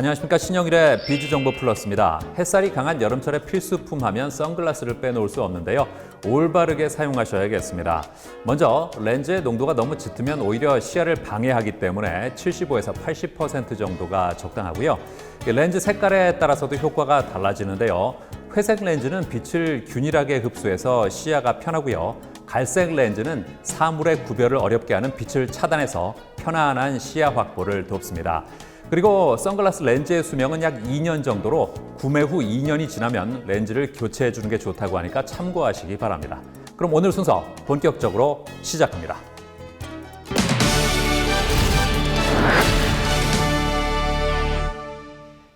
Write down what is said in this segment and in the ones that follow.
안녕하십니까. 신영일의 비주정보 플러스입니다. 햇살이 강한 여름철에 필수품 하면 선글라스를 빼놓을 수 없는데요. 올바르게 사용하셔야겠습니다. 먼저 렌즈의 농도가 너무 짙으면 오히려 시야를 방해하기 때문에 75에서 80% 정도가 적당하고요. 렌즈 색깔에 따라서도 효과가 달라지는데요. 회색 렌즈는 빛을 균일하게 흡수해서 시야가 편하고요. 갈색 렌즈는 사물의 구별을 어렵게 하는 빛을 차단해서 편안한 시야 확보를 돕습니다. 그리고 선글라스 렌즈의 수명은 약 2년 정도로 구매 후 2년이 지나면 렌즈를 교체해 주는 게 좋다고 하니까 참고하시기 바랍니다. 그럼 오늘 순서 본격적으로 시작합니다.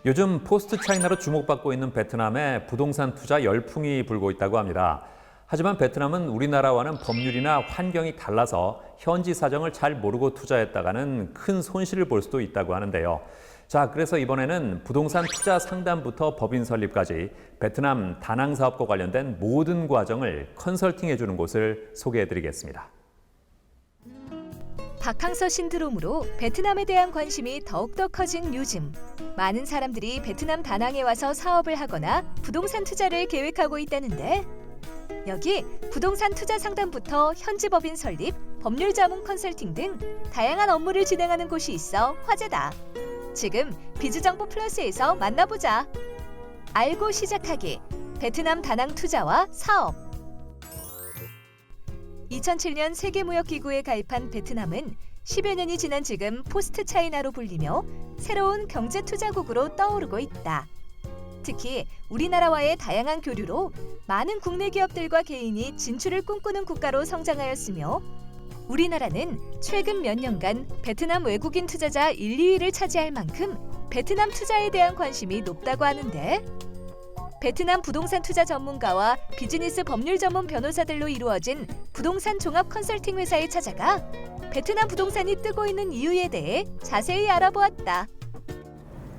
요즘 포스트 차이나로 주목받고 있는 베트남에 부동산 투자 열풍이 불고 있다고 합니다. 하지만 베트남은 우리나라와는 법률이나 환경이 달라서 현지 사정을 잘 모르고 투자했다가는 큰 손실을 볼 수도 있다고 하는데요. 자, 그래서 이번에는 부동산 투자 상담부터 법인 설립까지 베트남 다낭 사업과 관련된 모든 과정을 컨설팅해주는 곳을 소개해드리겠습니다. 바캉서 신드롬으로 베트남에 대한 관심이 더욱더 커진 요즘, 많은 사람들이 베트남 다낭에 와서 사업을 하거나 부동산 투자를 계획하고 있다는데, 여기 부동산 투자 상담부터 현지 법인 설립, 법률 자문 컨설팅 등 다양한 업무를 진행하는 곳이 있어 화제다. 지금 비주정보 플러스에서 만나보자. 알고 시작하기, 베트남 다낭 투자와 사업. 2007년 세계무역기구에 가입한 베트남은 10여 년이 지난 지금 포스트 차이나로 불리며 새로운 경제투자국으로 떠오르고 있다. 특히 우리나라와의 다양한 교류로 많은 국내 기업들과 개인이 진출을 꿈꾸는 국가로 성장하였으며, 우리나라는 최근 몇 년간 베트남 외국인 투자자 1, 2위를 차지할 만큼 베트남 투자에 대한 관심이 높다고 하는데, 베트남 부동산 투자 전문가와 비즈니스 법률 전문 변호사들로 이루어진 부동산 종합 컨설팅 회사에 찾아가 베트남 부동산이 뜨고 있는 이유에 대해 자세히 알아보았다.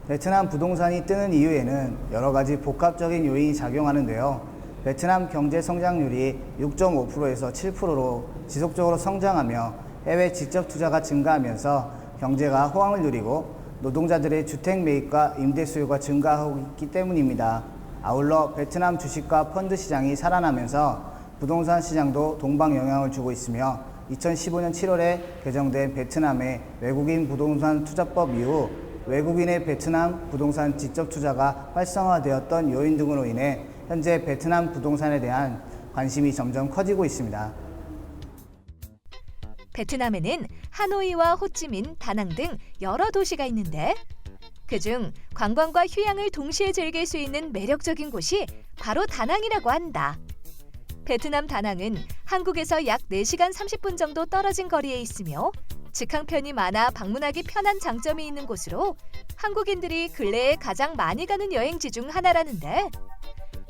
베트남 부동산이 뜨는 이유에는 여러 가지 복합적인 요인이 작용하는데요. 베트남 경제 성장률이 6.5%에서 7%로 지속적으로 성장하며 해외 직접 투자가 증가하면서 경제가 호황을 누리고 노동자들의 주택 매입과 임대 수요가 증가하고 있기 때문입니다. 아울러 베트남 주식과 펀드 시장이 살아나면서 부동산 시장도 동방 영향을 주고 있으며 2015년 7월에 개정된 베트남의 외국인 부동산 투자법 이후 외국인의 베트남 부동산 직접 투자가 활성화되었던 요인 등으로 인해 현재 베트남 부동산에 대한 관심이 점점 커지고 있습니다. 베트남에는 하노이와 호찌민, 다낭 등 여러 도시가 있는데, 그중 관광과 휴양을 동시에 즐길 수 있는 매력적인 곳이 바로 다낭이라고 한다. 베트남 다낭은 한국에서 약 4시간 30분 정도 떨어진 거리에 있으며 직항편이 많아 방문하기 편한 장점이 있는 곳으로 한국인들이 근래에 가장 많이 가는 여행지 중 하나라는데,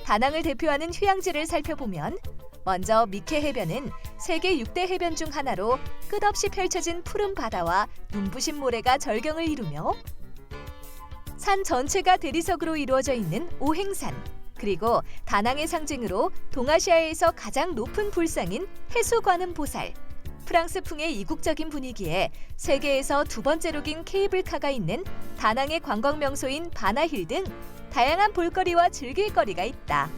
다낭을 대표하는 휴양지를 살펴보면 먼저 미케 해변은 세계 6대 해변 중 하나로 끝없이 펼쳐진 푸른 바다와 눈부신 모래가 절경을 이루며, 산 전체가 대리석으로 이루어져 있는 오행산, 그리고 다낭의 상징으로 동아시아에서 가장 높은 불상인 해수관음 보살, 프랑스풍의 이국적인 분위기에 세계에서 두 번째로 긴 케이블카가 있는 다낭의 관광 명소인 바나힐 등 다양한 볼거리와 즐길거리가 있다.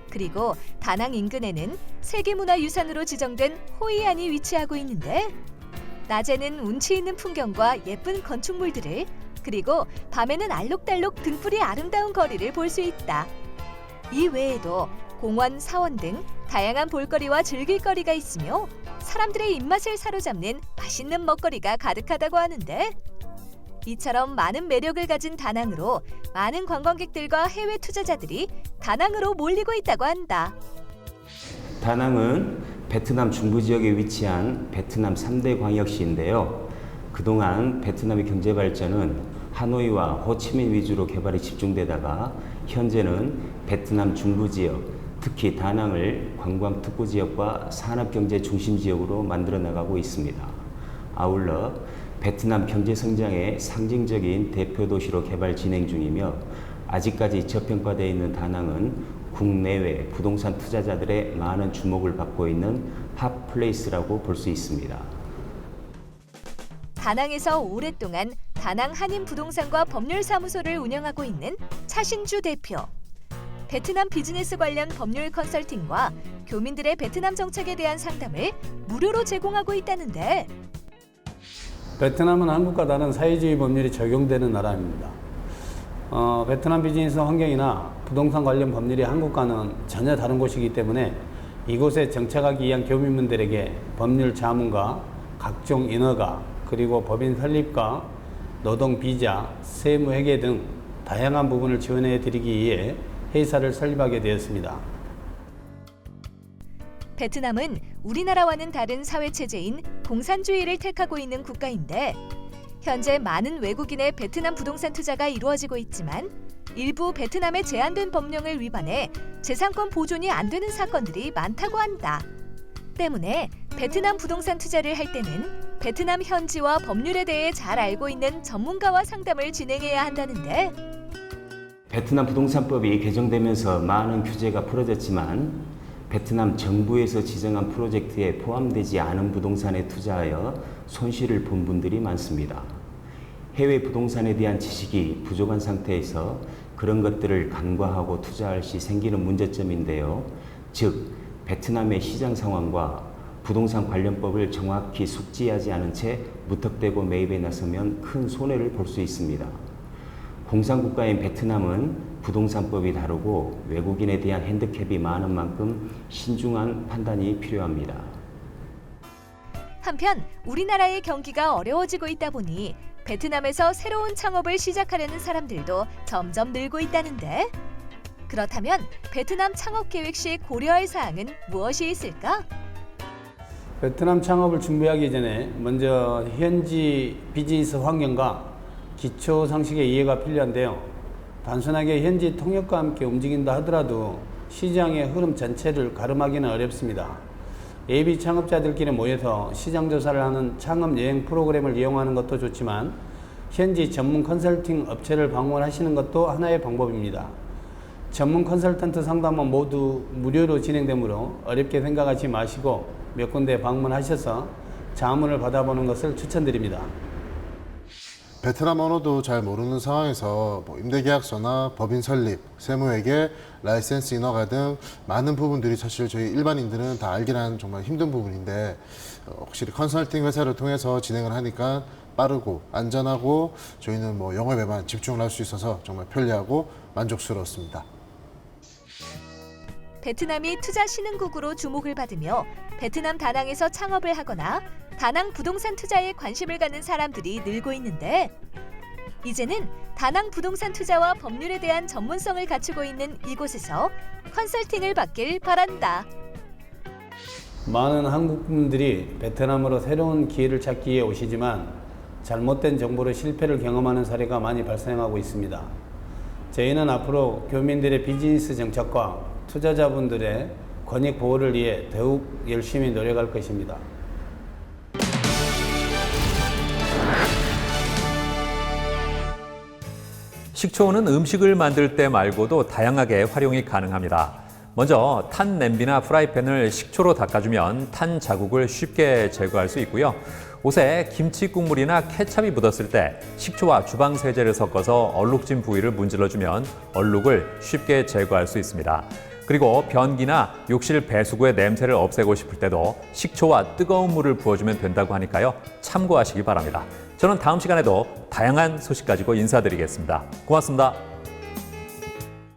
그리고 다낭 인근에는 세계문화유산으로 지정된 호이안이 위치하고 있는데, 낮에는 운치 있는 풍경과 예쁜 건축물들을, 그리고 밤에는 알록달록 등불이 아름다운 거리를 볼 수 있다. 이 외에도 공원, 사원 등 다양한 볼거리와 즐길거리가 있으며 사람들의 입맛을 사로잡는 맛있는 먹거리가 가득하다고 하는데, 이처럼 많은 매력을 가진 다낭으로 많은 관광객들과 해외 투자자들이 다낭으로 몰리고 있다고 한다. 다낭은 베트남 중부 지역에 위치한 베트남 3대 광역시인데요. 그동안 베트남의 경제 발전은 하노이와 호치민 위주로 개발이 집중되다가 현재는 베트남 중부 지역, 특히 다낭을 관광 특구 지역과 산업경제 중심 지역으로 만들어 나가고 있습니다. 아울러 베트남 경제 성장의 상징적인 대표 도시로 개발 진행 중이며, 아직까지 저평가되어 있는 다낭은 국내외 부동산 투자자들의 많은 주목을 받고 있는 핫플레이스라고 볼 수 있습니다. 다낭에서 오랫동안 다낭 한인부동산과 법률사무소를 운영하고 있는 차신주 대표. 베트남 비즈니스 관련 법률 컨설팅과 교민들의 베트남 정책에 대한 상담을 무료로 제공하고 있다는데 베트남은 한국과 다른 사회주의 법률이 적용되는 나라입니다. 베트남 비즈니스 환경이나 부동산 관련 법률이 한국과는 전혀 다른 곳이기 때문에 이곳에 정착하기 위한 교민분들에게 법률 자문과 각종 인허가, 그리고 법인 설립과 노동 비자, 세무 회계 등 다양한 부분을 지원해 드리기 위해 회사를 설립하게 되었습니다. 베트남은 우리나라와는 다른 사회체제인 공산주의를 택하고 있는 국가인데 현재 많은 외국인의 베트남 부동산 투자가 이루어지고 있지만 일부 베트남의 제한된 법령을 위반해 재산권 보존이 안 되는 사건들이 많다고 한다. 때문에 베트남 부동산 투자를 할 때는 베트남 현지와 법률에 대해 잘 알고 있는 전문가와 상담을 진행해야 한다는데 베트남 부동산법이 개정되면서 많은 규제가 풀어졌지만 베트남 정부에서 지정한 프로젝트에 포함되지 않은 부동산에 투자하여 손실을 본 분들이 많습니다. 해외 부동산에 대한 지식이 부족한 상태에서 그런 것들을 간과하고 투자할 시 생기는 문제점인데요. 즉, 베트남의 시장 상황과 부동산 관련법을 정확히 숙지하지 않은 채 무턱대고 매입에 나서면 큰 손해를 볼 수 있습니다. 공산국가인 베트남은 부동산법이 다르고 외국인에 대한 핸디캡이 많은 만큼 신중한 판단이 필요합니다. 한편 우리나라의 경기가 어려워지고 있다 보니 베트남에서 새로운 창업을 시작하려는 사람들도 점점 늘고 있다는데 그렇다면 베트남 창업 계획 시 고려할 사항은 무엇이 있을까? 베트남 창업을 준비하기 전에 먼저 현지 비즈니스 환경과 기초 상식의 이해가 필요한데요. 단순하게 현지 통역과 함께 움직인다 하더라도 시장의 흐름 전체를 가름하기는 어렵습니다. 예비 창업자들끼리 모여서 시장 조사를 하는 창업 여행 프로그램을 이용하는 것도 좋지만 현지 전문 컨설팅 업체를 방문하시는 것도 하나의 방법입니다. 전문 컨설턴트 상담은 모두 무료로 진행되므로 어렵게 생각하지 마시고 몇 군데 방문하셔서 자문을 받아보는 것을 추천드립니다. 베트남 언어도 잘 모르는 상황에서 임대계약서나 법인 설립, 세무회계, 라이센스 인허가 등 많은 부분들이 사실 저희 일반인들은 다 알기란 정말 힘든 부분인데 확실히 컨설팅 회사를 통해서 진행을 하니까 빠르고 안전하고 저희는 영업에만 집중을 할 수 있어서 정말 편리하고 만족스러웠습니다. 베트남이 투자 신흥국으로 주목을 받으며 베트남 다낭에서 창업을 하거나 다낭 부동산 투자에 관심을 갖는 사람들이 늘고 있는데 이제는 다낭 부동산 투자와 법률에 대한 전문성을 갖추고 있는 이곳에서 컨설팅을 받길 바란다. 많은 한국 분들이 베트남으로 새로운 기회를 찾기 위해 오시지만 잘못된 정보로 실패를 경험하는 사례가 많이 발생하고 있습니다. 저희는 앞으로 교민들의 비즈니스 정착과 투자자분들의 권익 보호를 위해 더욱 열심히 노력할 것입니다. 식초는 음식을 만들 때 말고도 다양하게 활용이 가능합니다. 먼저 탄 냄비나 프라이팬을 식초로 닦아주면 탄 자국을 쉽게 제거할 수 있고요. 옷에 김치 국물이나 케찹이 묻었을 때 식초와 주방 세제를 섞어서 얼룩진 부위를 문질러주면 얼룩을 쉽게 제거할 수 있습니다. 그리고 변기나 욕실 배수구의 냄새를 없애고 싶을 때도 식초와 뜨거운 물을 부어주면 된다고 하니까요. 참고하시기 바랍니다. 저는 다음 시간에도 다양한 소식 가지고 인사드리겠습니다. 고맙습니다.